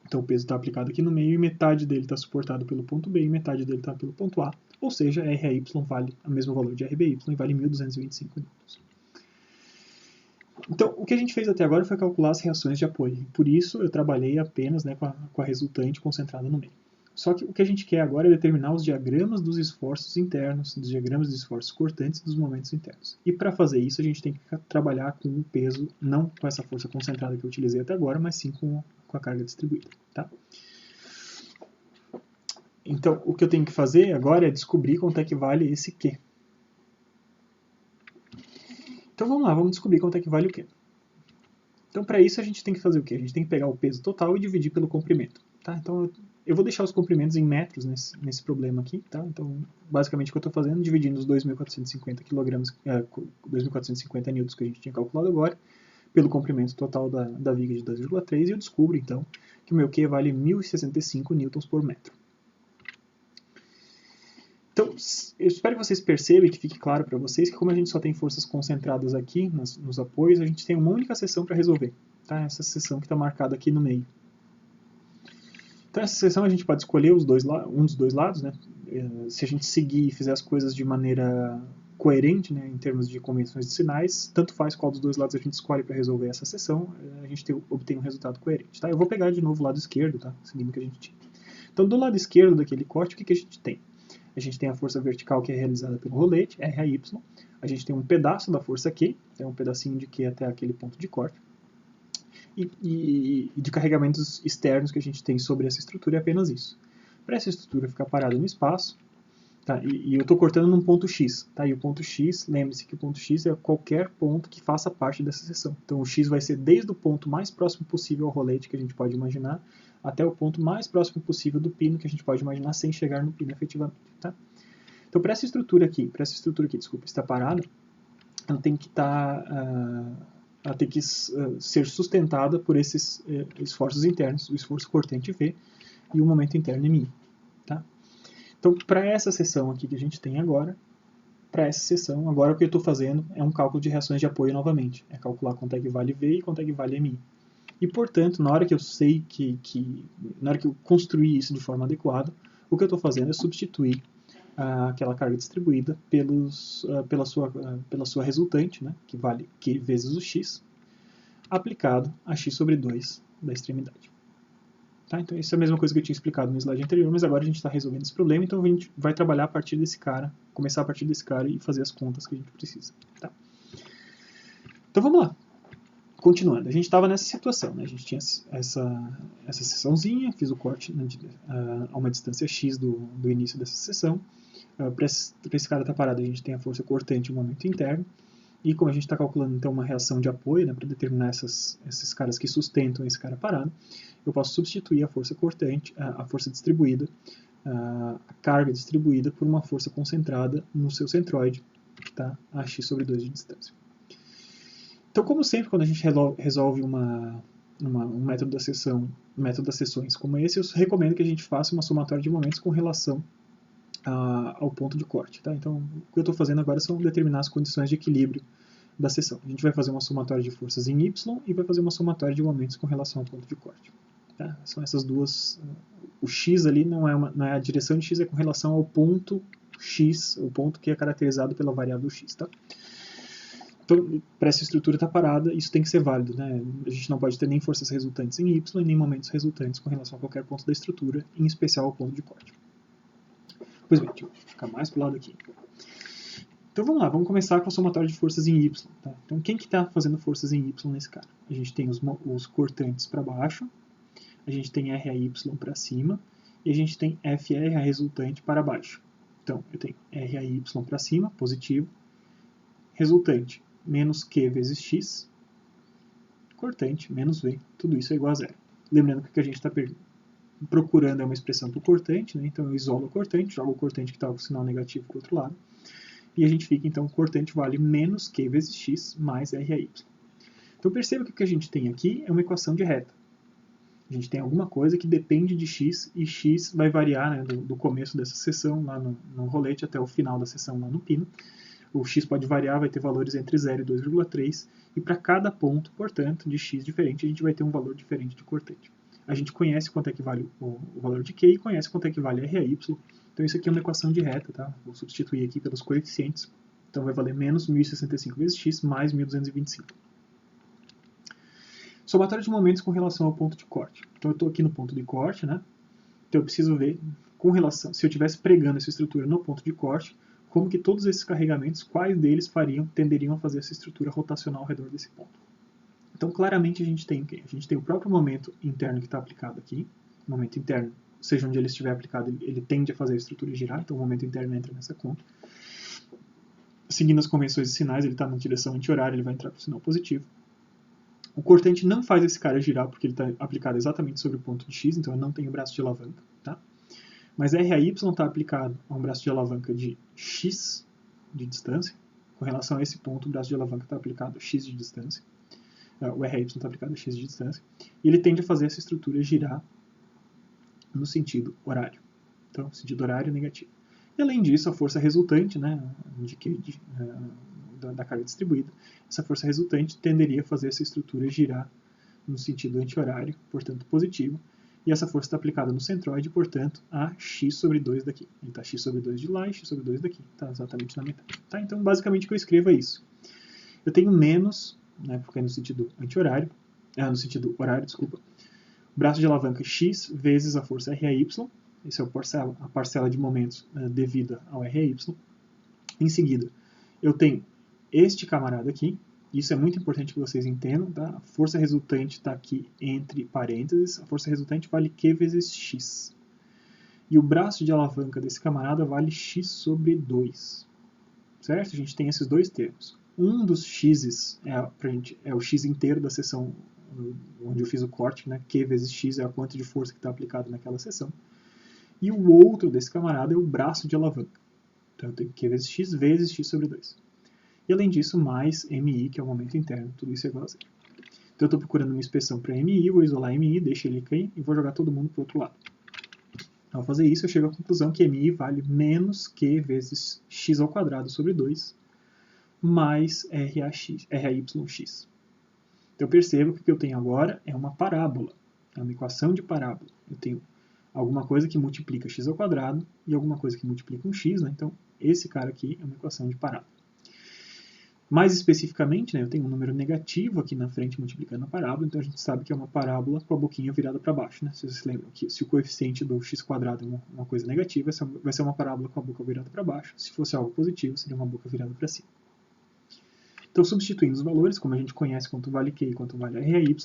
Então o peso está aplicado aqui no meio e metade dele está suportado pelo ponto B e metade dele está pelo ponto A. Ou seja, RAY vale o mesmo valor de RBY e vale 1.225 newtons. Então, o que a gente fez até agora foi calcular as reações de apoio. Por isso, eu trabalhei apenas, né, com a resultante concentrada no meio. Só que o que a gente quer agora é determinar os diagramas dos esforços internos, dos diagramas dos esforços cortantes e dos momentos internos. E para fazer isso, a gente tem que trabalhar com o peso, não com essa força concentrada que eu utilizei até agora, mas sim com a carga distribuída. Tá? Então, o que eu tenho que fazer agora é descobrir quanto é que vale esse Q. Então vamos lá, vamos descobrir quanto é que vale o Q. Então, para isso, a gente tem que fazer o quê? A gente tem que pegar o peso total e dividir pelo comprimento. Tá? Então, eu vou deixar os comprimentos em metros nesse problema aqui. Tá? Então, basicamente, o que eu estou fazendo é dividindo os 2.450 kg, 2.450 newtons que a gente tinha calculado agora, pelo comprimento total da viga de 2,3, e eu descubro, então, que o meu Q vale 1.065 newtons por metro. Então, eu espero que vocês percebam e que fique claro para vocês que como a gente só tem forças concentradas aqui nos apoios, a gente tem uma única seção para resolver. Tá? Essa seção que está marcada aqui no meio. Então, essa seção a gente pode escolher um dos dois lados. Né? Se a gente seguir e fizer as coisas de maneira coerente, né, em termos de convenções de sinais, tanto faz qual dos dois lados a gente escolhe para resolver essa seção, a gente obtém um resultado coerente. Tá? Eu vou pegar de novo o lado esquerdo, tá? Seguindo o que a gente tinha. Então, do lado esquerdo daquele corte, o que a gente tem? A gente tem a força vertical que é realizada pelo rolete, RAY. A gente tem um pedaço da força Q, é um pedacinho de Q até aquele ponto de corte. E de carregamentos externos que a gente tem sobre essa estrutura é apenas isso. Para essa estrutura ficar parada no espaço, tá? E eu estou cortando num ponto X. Tá? E o ponto X, lembre-se que o ponto X é qualquer ponto que faça parte dessa seção. Então o X vai ser desde o ponto mais próximo possível ao rolete que a gente pode imaginar, até o ponto mais próximo possível do pino que a gente pode imaginar sem chegar no pino efetivamente. Tá? Então, para essa estrutura aqui, estar parada, ela tem que ser sustentada por esses esforços internos, o esforço cortante V e o momento interno MI. Tá? Então, para essa seção aqui que a gente tem agora, agora o que eu estou fazendo é um cálculo de reações de apoio novamente. É calcular quanto é que vale V e quanto é que vale MI. E, portanto, na hora que eu sei na hora que eu construir isso de forma adequada, o que eu estou fazendo é substituir aquela carga distribuída pela sua resultante, né, que vale Q vezes o X, aplicado a X sobre 2 da extremidade. Tá? Então, isso é a mesma coisa que eu tinha explicado no slide anterior, mas agora a gente está resolvendo esse problema, então a gente vai trabalhar a partir desse cara, começar a partir desse cara e fazer as contas que a gente precisa. Tá? Então, vamos lá. Continuando, a gente estava nessa situação, né? A gente tinha essa seçãozinha, fiz o corte a uma distância x do início dessa seção. Para esse cara estar parado, a gente tem a força cortante e o momento interno. E como a gente está calculando então uma reação de apoio, né, para determinar esses caras que sustentam esse cara parado, eu posso substituir a força cortante, a força distribuída, a carga distribuída por uma força concentrada no seu centroide, que está a x sobre 2 de distância. Então, como sempre, quando a gente resolve um método das seções como esse, eu recomendo que a gente faça uma somatória de momentos com relação ao ponto de corte. Tá? Então, o que eu estou fazendo agora são determinar as condições de equilíbrio da seção. A gente vai fazer uma somatória de forças em Y e vai fazer uma somatória de momentos com relação ao ponto de corte. Tá? São essas duas. O X ali não é a direção de X, é com relação ao ponto X, o ponto que é caracterizado pela variável X. Tá? Então, para essa estrutura estar parada, isso tem que ser válido. Né? A gente não pode ter nem forças resultantes em Y, nem momentos resultantes com relação a qualquer ponto da estrutura, em especial ao ponto de corte. Pois bem, deixa eu ficar mais para o lado aqui. Então vamos lá, vamos começar com a somatória de forças em Y. Tá? Então quem que está fazendo forças em Y nesse cara? A gente tem os cortantes para baixo, a gente tem RAY para cima, e a gente tem FR, a resultante, para baixo. Então eu tenho RAY para cima, positivo, resultante, menos Q vezes X, cortante, menos V, tudo isso é igual a zero. Lembrando que o que a gente está procurando é uma expressão para o cortante, né? Então eu isolo o cortante, jogo o cortante que está com o sinal negativo para o outro lado, e a gente fica, então, o cortante vale menos Q vezes X mais RAY. Então perceba que o que a gente tem aqui é uma equação de reta. A gente tem alguma coisa que depende de X, e X vai variar, né, do começo dessa seção, lá no rolete, até o final da seção lá no pino. O x pode variar, vai ter valores entre 0 e 2,3, e para cada ponto, portanto, de x diferente, a gente vai ter um valor diferente de cortante. A gente conhece quanto é que vale o valor de Q e conhece quanto é que vale R a Y. Então isso aqui é uma equação de reta, tá? Vou substituir aqui pelos coeficientes. Então vai valer menos 1065 vezes x mais 1225. Somatório de momentos com relação ao ponto de corte. Então eu estou aqui no ponto de corte, né? Então eu preciso ver, com relação, se eu estivesse pregando essa estrutura no ponto de corte, como que todos esses carregamentos, quais deles tenderiam a fazer essa estrutura rotacional ao redor desse ponto. Então claramente a gente tem o próprio momento interno que está aplicado aqui. O momento interno, seja onde ele estiver aplicado, ele tende a fazer a estrutura girar, então o momento interno entra nessa conta. Seguindo as convenções de sinais, ele está na direção anti-horária, ele vai entrar para o sinal positivo. O cortante não faz esse cara girar porque ele está aplicado exatamente sobre o ponto de x, então eu não tenho braço de alavanca, tá? Mas RAY está aplicado a um braço de alavanca de x de distância. Com relação a esse ponto, o braço de alavanca está aplicado a x de distância. O RAY está aplicado a x de distância. E ele tende a fazer essa estrutura girar no sentido horário. Então, sentido horário negativo. E além disso, a força resultante, né, da carga distribuída, essa força resultante tenderia a fazer essa estrutura girar no sentido anti-horário, portanto positivo, e essa força está aplicada no centroide, portanto, a x sobre 2 daqui. Ele está x sobre 2 de lá e x sobre 2 daqui. Está exatamente na metade. Tá? Então, basicamente, o que eu escrevo é isso. Eu tenho menos, né, porque é no sentido anti-horário, no sentido horário, desculpa, braço de alavanca x vezes a força RAY, essa é a parcela de momentos devida ao RAY. Em seguida, eu tenho este camarada aqui, isso é muito importante que vocês entendam, tá? A força resultante está aqui entre parênteses, a força resultante vale Q vezes X. E o braço de alavanca desse camarada vale X sobre 2. Certo? A gente tem esses dois termos. Um dos X's é o X inteiro da seção onde eu fiz o corte, né? Q vezes X é a quantidade de força que está aplicada naquela seção. E o outro desse camarada é o braço de alavanca. Então eu tenho Q vezes X sobre 2. E além disso, mais MI, que é o momento interno, tudo isso é igual a zero. Então eu estou procurando uma expressão para MI, vou isolar MI, deixo ele cair e vou jogar todo mundo para o outro lado. Ao fazer isso, eu chego à conclusão que MI vale menos Q vezes x ao quadrado sobre 2 mais RAYX. Então eu percebo que o que eu tenho agora é uma parábola, é uma equação de parábola. Eu tenho alguma coisa que multiplica x ao quadrado e alguma coisa que multiplica um x, né? Então esse cara aqui é uma equação de parábola. Mais especificamente, né, eu tenho um número negativo aqui na frente multiplicando a parábola, então a gente sabe que é uma parábola com a boquinha virada para baixo. Né? Se vocês se lembram que se o coeficiente do x² é uma coisa negativa, vai ser uma parábola com a boca virada para baixo. Se fosse algo positivo, seria uma boca virada para cima. Então, substituindo os valores, como a gente conhece quanto vale Q e quanto vale RAY,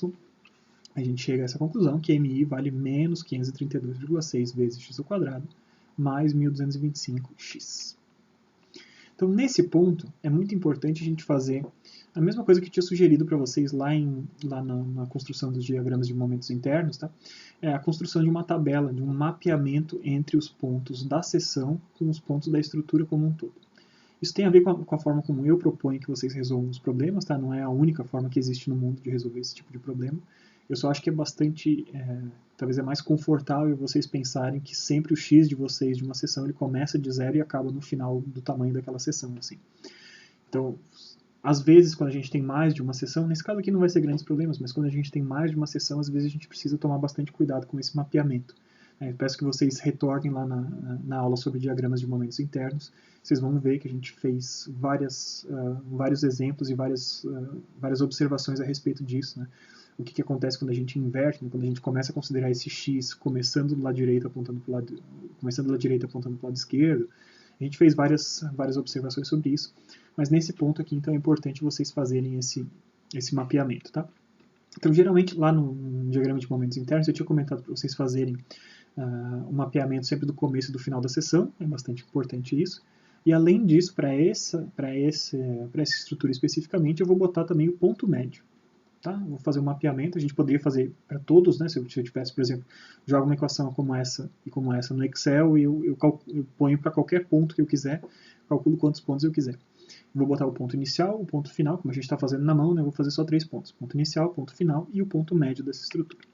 a gente chega a essa conclusão que MI vale menos 532,6 vezes x² mais 1225x. Então, nesse ponto, é muito importante a gente fazer a mesma coisa que eu tinha sugerido para vocês lá na construção dos diagramas de momentos internos, tá? É a construção de uma tabela, de um mapeamento entre os pontos da seção com os pontos da estrutura como um todo. Isso tem a ver com a forma como eu proponho que vocês resolvam os problemas, tá? Não é a única forma que existe no mundo de resolver esse tipo de problema. Eu só acho que é bastante, talvez é mais confortável vocês pensarem que sempre o x de vocês de uma seção ele começa de zero e acaba no final do tamanho daquela seção, assim. Então, às vezes, quando a gente tem mais de uma seção, nesse caso aqui não vai ser grandes problemas, mas quando a gente tem mais de uma seção, às vezes a gente precisa tomar bastante cuidado com esse mapeamento. Eu peço que vocês retornem lá na aula sobre diagramas de momentos internos. Vocês vão ver que a gente fez vários exemplos e várias observações a respeito disso, né? O que acontece quando a gente inverte, né? Quando a gente começa a considerar esse x começando do lado direito apontando para o lado esquerdo. A gente fez várias observações sobre isso, mas nesse ponto aqui então é importante vocês fazerem esse mapeamento, tá? Então geralmente lá no diagrama de momentos internos eu tinha comentado para vocês fazerem um mapeamento sempre do começo e do final da sessão, é bastante importante isso. E além disso, para essa estrutura especificamente, eu vou botar também o ponto médio. Tá? Vou fazer um mapeamento, a gente poderia fazer para todos, né? Se eu tivesse, por exemplo, jogo uma equação como essa e como essa no Excel e eu ponho para qualquer ponto que eu quiser, calculo quantos pontos eu quiser. Vou botar o ponto inicial, o ponto final, como a gente está fazendo na mão, né? Eu vou fazer só 3 pontos. Ponto inicial, ponto final e o ponto médio dessa estrutura.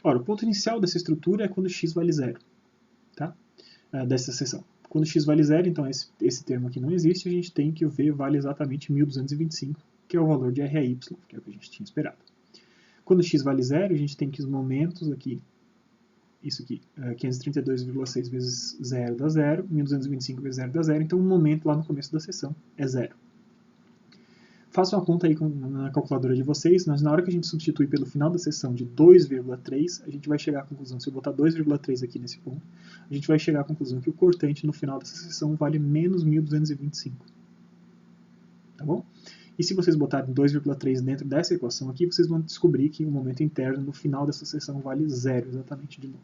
Ora, o ponto inicial dessa estrutura é quando x vale 0, tá? Dessa seção. Quando x vale zero, então esse termo aqui não existe, a gente tem que o v vale exatamente 1.225, que é o valor de RAY, que é o que a gente tinha esperado. Quando x vale zero, a gente tem que os momentos aqui, isso aqui, 532,6 vezes 0 dá 0, 1.225 vezes 0 dá 0, então o momento lá no começo da seção é 0. Façam a conta aí na calculadora de vocês, mas na hora que a gente substitui pelo final da seção de 2,3, a gente vai chegar à conclusão, se eu botar 2,3 aqui nesse ponto, a gente vai chegar à conclusão que o cortante no final dessa seção vale menos 1.225. Tá bom? E se vocês botarem 2,3 dentro dessa equação aqui, vocês vão descobrir que o momento interno no final dessa seção vale 0, exatamente de novo.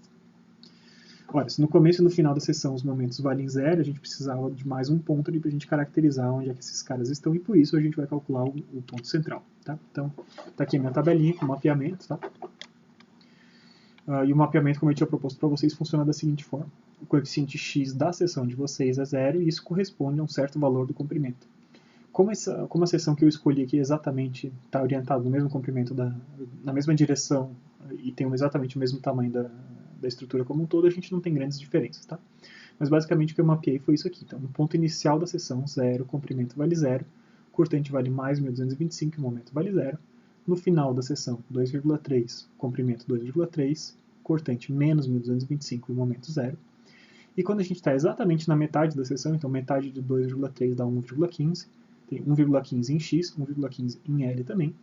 Ora, se no começo e no final da seção os momentos valem 0, a gente precisava de mais um ponto ali para a gente caracterizar onde é que esses caras estão, e por isso a gente vai calcular o ponto central. Tá? Então, está aqui a minha tabelinha com mapeamento. Tá? E o mapeamento, como eu tinha proposto para vocês, funciona da seguinte forma. O coeficiente x da seção de vocês é 0, e isso corresponde a um certo valor do comprimento. Como a seção que eu escolhi aqui exatamente está orientada no mesmo comprimento, na mesma direção, e tem exatamente o mesmo tamanho da estrutura como um todo, a gente não tem grandes diferenças, tá? Mas basicamente o que eu mapeei foi isso aqui. Então, no ponto inicial da seção, 0, comprimento vale 0, cortante vale mais 1.225, o momento vale 0. No final da seção, 2,3, comprimento 2,3, cortante menos 1.225, o momento 0. E quando a gente está exatamente na metade da seção, então metade de 2,3 dá 1,15, tem 1,15 em x, 1,15 em L também.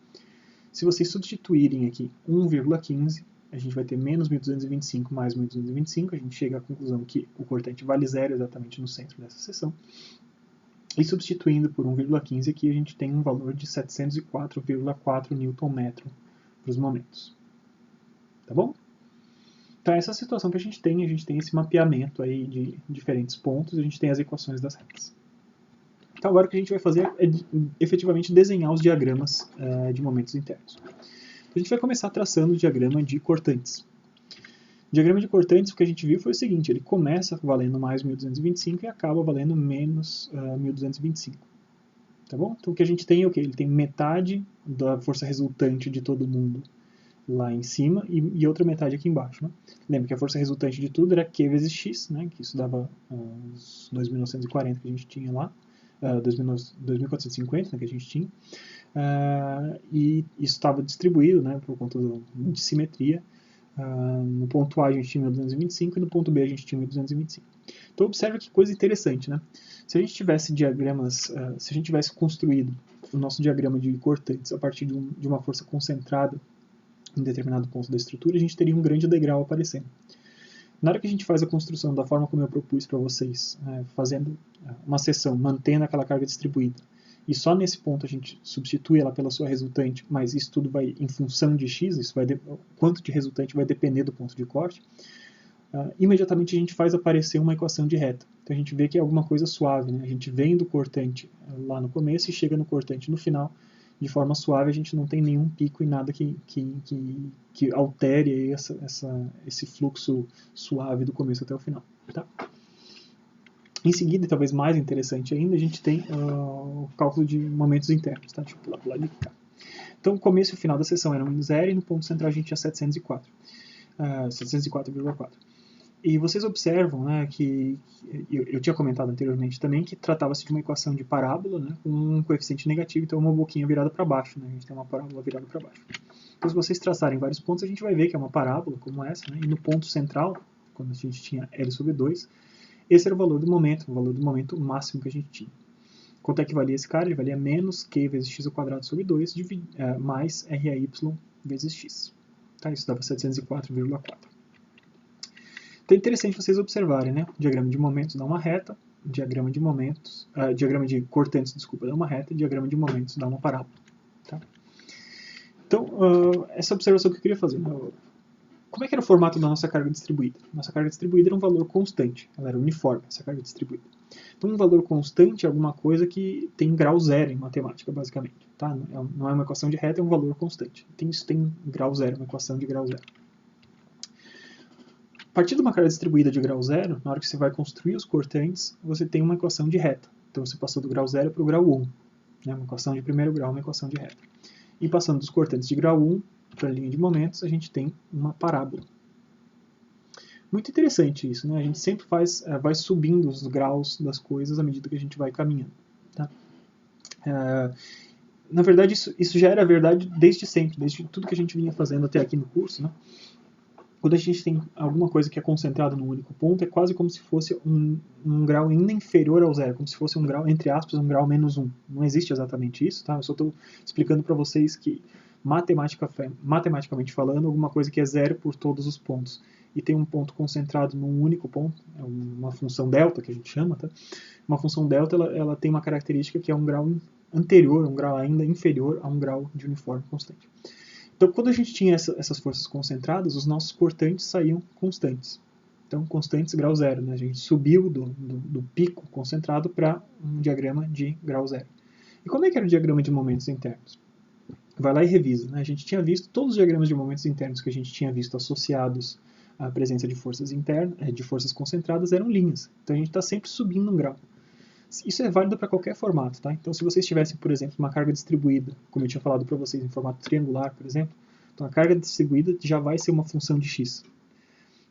Se vocês substituírem aqui 1,15, a gente vai ter menos 1.225 mais 1.225, a gente chega à conclusão que o cortante vale 0 exatamente no centro dessa seção. E substituindo por 1,15 aqui, a gente tem um valor de 704,4 Nm para os momentos. Tá bom? Então essa é a situação que a gente tem esse mapeamento aí de diferentes pontos, a gente tem as equações das retas. Então agora o que a gente vai fazer é efetivamente desenhar os diagramas de momentos internos. A gente vai começar traçando o diagrama de cortantes. O diagrama de cortantes, o que a gente viu foi o seguinte, ele começa valendo mais 1.225 e acaba valendo menos 1.225. Tá bom? Então o que a gente tem é o quê? Ele tem metade da força resultante de todo mundo lá em cima e outra metade aqui embaixo. Né? Lembra que a força resultante de tudo era Q vezes X, né? Que isso dava os 2.940 que a gente tinha lá, 2.450 né, que a gente tinha. E isso estava distribuído, né, por conta de simetria. No ponto A a gente tinha 1.225 e no ponto B a gente tinha 1.225. Então observa que coisa interessante, né? Se a gente tivesse diagramas, se a gente tivesse construído o nosso diagrama de cortantes a partir de uma força concentrada em determinado ponto da estrutura, a gente teria um grande degrau aparecendo. Na hora que a gente faz a construção da forma como eu propus para vocês, fazendo uma seção, mantendo aquela carga distribuída, e só nesse ponto a gente substitui ela pela sua resultante, mas isso tudo vai em função de x, o quanto de resultante vai depender do ponto de corte, imediatamente a gente faz aparecer uma equação de reta. Então a gente vê que é alguma coisa suave, né? A gente vem do cortante lá no começo e chega no cortante no final, de forma suave, a gente não tem nenhum pico e nada que altere esse fluxo suave do começo até o final. Tá? Em seguida, e talvez mais interessante ainda, a gente tem o cálculo de momentos internos. Tá? Deixa eu pular para o lado de cá. Então, o começo e o final da seção eram 0 e no ponto central a gente tinha 704,4. E vocês observam, né, que eu tinha comentado anteriormente também que tratava-se de uma equação de parábola, né, com um coeficiente negativo, então uma boquinha virada para baixo, né, a gente tem uma parábola virada para baixo. Então se vocês traçarem vários pontos, a gente vai ver que é uma parábola como essa, né, e no ponto central, quando a gente tinha L sobre 2, esse era o valor do momento máximo que a gente tinha. Quanto é que valia esse cara? Ele valia menos Q vezes x ao quadrado sobre 2, mais RAY vezes x. Tá, isso dava 704,4. Então é interessante vocês observarem, né? O diagrama de momentos dá uma reta, diagrama de cortantes, dá uma reta, e diagrama de momentos dá uma parábola. Tá? Então, essa observação que eu queria fazer. Como é que era o formato da nossa carga distribuída? Nossa carga distribuída era um valor constante, ela era uniforme, essa carga distribuída. Então, um valor constante é alguma coisa que tem grau zero em matemática, basicamente. Tá? Não é uma equação de reta, é um valor constante. Isso tem grau zero, uma equação de grau zero. A partir de uma carga distribuída de grau zero, na hora que você vai construir os cortantes, você tem uma equação de reta. Então você passou do grau 0 para o grau 1. Né? Uma equação de primeiro grau, uma equação de reta. E passando dos cortantes de grau 1 para a linha de momentos, a gente tem uma parábola. Muito interessante isso, né? A gente sempre vai subindo os graus das coisas à medida que a gente vai caminhando. Tá? Na verdade, isso já era verdade desde sempre, desde tudo que a gente vinha fazendo até aqui no curso, né? Quando a gente tem alguma coisa que é concentrada num único ponto, é quase como se fosse um grau ainda inferior ao zero, como se fosse um grau, entre aspas, um grau menos um. Não existe exatamente isso, tá? Eu só estou explicando para vocês que, matematicamente falando, alguma coisa que é zero por todos os pontos e tem um ponto concentrado num único ponto, é uma função delta, que a gente chama, tá? Uma função delta, ela tem uma característica que é um grau anterior, um grau ainda inferior a um grau de uniforme constante. Então, quando a gente tinha essas forças concentradas, os nossos cortantes saíam constantes. Então, constantes grau zero. Né? A gente subiu do pico concentrado para um diagrama de grau zero. E como é que era o diagrama de momentos internos? Vai lá e revisa. Né? A gente tinha visto todos os diagramas de momentos internos que a gente tinha visto associados à presença de forças internas, de forças concentradas, eram linhas. Então, a gente está sempre subindo um grau. Isso é válido para qualquer formato, tá? Então, se vocês tivessem, por exemplo, uma carga distribuída, como eu tinha falado para vocês, em formato triangular, por exemplo, então a carga distribuída já vai ser uma função de x,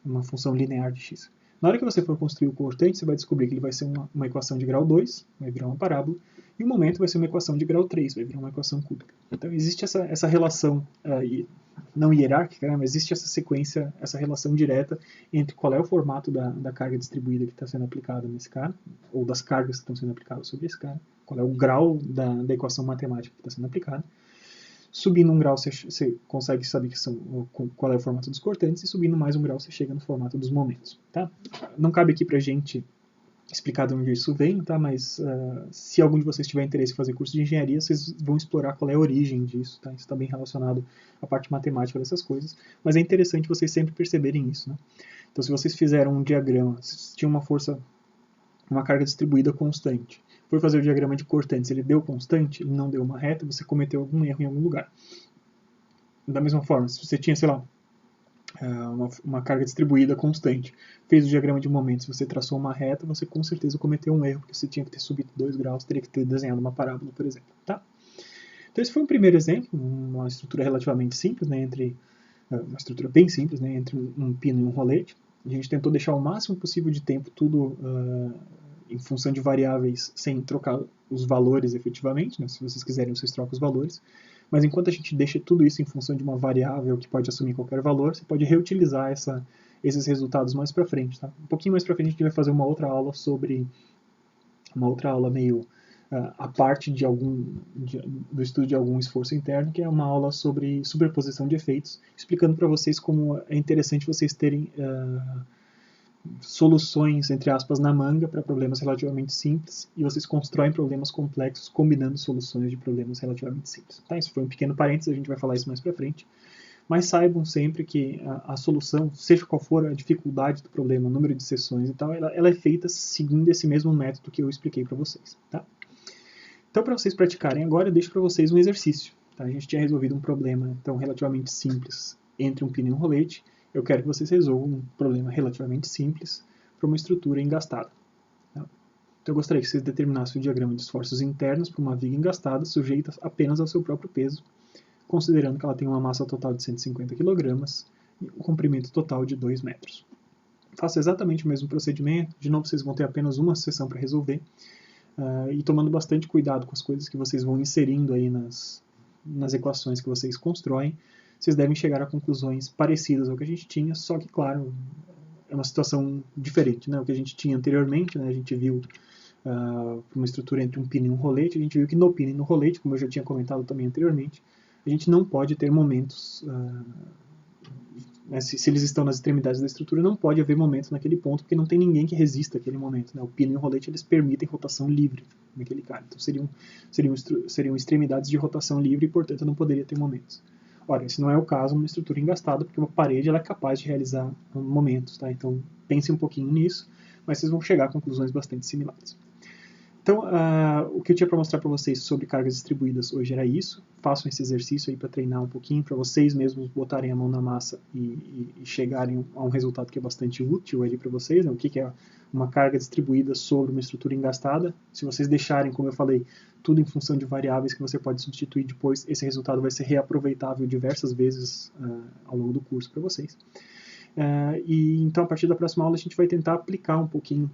uma função linear de x. Na hora que você for construir o cortante, você vai descobrir que ele vai ser uma equação de grau 2, vai virar uma parábola, e o momento vai ser uma equação de grau 3, vai virar uma equação cúbica. Então, existe essa relação, não hierárquica, né, mas existe essa sequência, essa relação direta entre qual é o formato da carga distribuída que está sendo aplicada nesse cara, ou das cargas que estão sendo aplicadas sobre esse cara, qual é o grau da equação matemática que está sendo aplicada. Subindo um grau, você consegue saber qual é o formato dos cortantes, e subindo mais um grau, você chega no formato dos momentos. Tá? Não cabe aqui para a gente explicar de onde isso vem, tá? Mas se algum de vocês tiver interesse em fazer curso de engenharia, vocês vão explorar qual é a origem disso, tá? Isso está bem relacionado à parte matemática dessas coisas, mas é interessante vocês sempre perceberem isso, né? Então, se vocês fizeram um diagrama, se tinha uma carga distribuída constante, foi fazer o diagrama de cortantes, ele deu constante, ele não deu uma reta, você cometeu algum erro em algum lugar. Da mesma forma, se você tinha, sei lá, uma carga distribuída constante, fez o diagrama de momentos, você traçou uma reta, você com certeza cometeu um erro, porque você tinha que ter subido 2 graus, teria que ter desenhado uma parábola, por exemplo. Tá? Então esse foi um primeiro exemplo, uma estrutura relativamente simples, né, uma estrutura bem simples, né, entre um pino e um rolete. A gente tentou deixar o máximo possível de tempo tudo em função de variáveis, sem trocar os valores efetivamente, né? Se vocês quiserem, vocês trocam os valores. Mas enquanto a gente deixa tudo isso em função de uma variável que pode assumir qualquer valor, você pode reutilizar esses resultados mais para frente. Tá? Um pouquinho mais para frente a gente vai fazer uma outra aula meio a parte do estudo de algum esforço interno, que é uma aula sobre superposição de efeitos, explicando para vocês como é interessante vocês terem soluções, entre aspas, na manga para problemas relativamente simples, e vocês constroem problemas complexos combinando soluções de problemas relativamente simples. Tá? Isso foi um pequeno parênteses, a gente vai falar isso mais para frente. Mas saibam sempre que a solução, seja qual for a dificuldade do problema, o número de sessões e tal, ela é feita seguindo esse mesmo método que eu expliquei para vocês. Tá? Então, para vocês praticarem agora, eu deixo para vocês um exercício. Tá? A gente tinha resolvido um problema então, relativamente simples entre um pino e um rolete. Eu quero que vocês resolvam um problema relativamente simples para uma estrutura engastada. Tá? Então eu gostaria que vocês determinassem o diagrama de esforços internos para uma viga engastada sujeita apenas ao seu próprio peso, considerando que ela tem uma massa total de 150 kg e um comprimento total de 2 metros. Faça exatamente o mesmo procedimento, de novo vocês vão ter apenas uma sessão para resolver, e tomando bastante cuidado com as coisas que vocês vão inserindo aí nas equações que vocês constroem, vocês devem chegar a conclusões parecidas ao que a gente tinha, só que, claro, é uma situação diferente. Né? O que a gente tinha anteriormente, né? A gente viu uma estrutura entre um pino e um rolete, a gente viu que no pino e no rolete, como eu já tinha comentado também anteriormente, a gente não pode ter momentos, né? Se eles estão nas extremidades da estrutura, não pode haver momentos naquele ponto, porque não tem ninguém que resista àquele momento. Né? O pino e o rolete, eles permitem rotação livre naquele cara. Então seriam extremidades de rotação livre e, portanto, não poderia ter momentos. Ora, esse não é o caso numa estrutura engastada, porque uma parede ela é capaz de realizar momentos. Tá? Então, pense um pouquinho nisso, mas vocês vão chegar a conclusões bastante similares. Então, o que eu tinha para mostrar para vocês sobre cargas distribuídas hoje era isso. Façam esse exercício aí para treinar um pouquinho, para vocês mesmos botarem a mão na massa e chegarem a um resultado que é bastante útil ali para vocês. Né? O que é uma carga distribuída sobre uma estrutura engastada. Se vocês deixarem, como eu falei, tudo em função de variáveis que você pode substituir depois, esse resultado vai ser reaproveitável diversas vezes ao longo do curso para vocês. E então, a partir da próxima aula, a gente vai tentar aplicar um pouquinho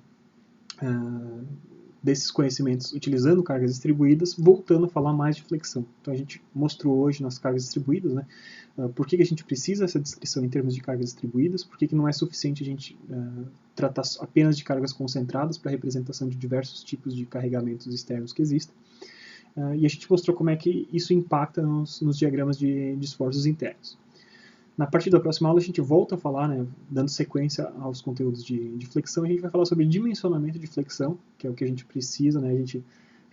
desses conhecimentos utilizando cargas distribuídas, voltando a falar mais de flexão. Então, a gente mostrou hoje nas cargas distribuídas, né, por que a gente precisa dessa descrição em termos de cargas distribuídas, por que não é suficiente a gente tratar apenas de cargas concentradas para a representação de diversos tipos de carregamentos externos que existem. E a gente mostrou como é que isso impacta nos diagramas de esforços internos. Na partir da próxima aula a gente volta a falar, né, dando sequência aos conteúdos de flexão, a gente vai falar sobre dimensionamento de flexão, que é o que a gente precisa, né, a gente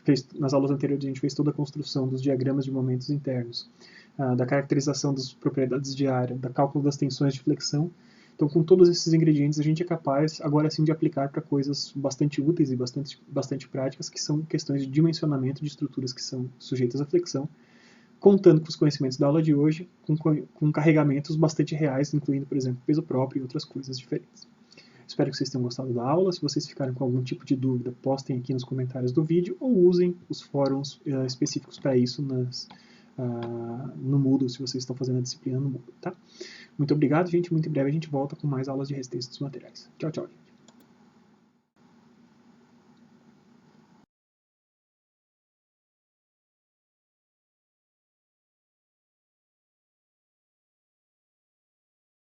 fez, nas aulas anteriores a gente fez toda a construção dos diagramas de momentos internos, da caracterização das propriedades de área, da cálculo das tensões de flexão. Então, com todos esses ingredientes, a gente é capaz, agora sim, de aplicar para coisas bastante úteis e bastante práticas, que são questões de dimensionamento de estruturas que são sujeitas à flexão, contando com os conhecimentos da aula de hoje, com carregamentos bastante reais, incluindo, por exemplo, peso próprio e outras coisas diferentes. Espero que vocês tenham gostado da aula. Se vocês ficarem com algum tipo de dúvida, postem aqui nos comentários do vídeo ou usem os fóruns específicos para isso no Moodle, se vocês estão fazendo a disciplina no Moodle. Tá? Muito obrigado, gente. Muito em breve a gente volta com mais aulas de resistência dos materiais. Tchau, tchau.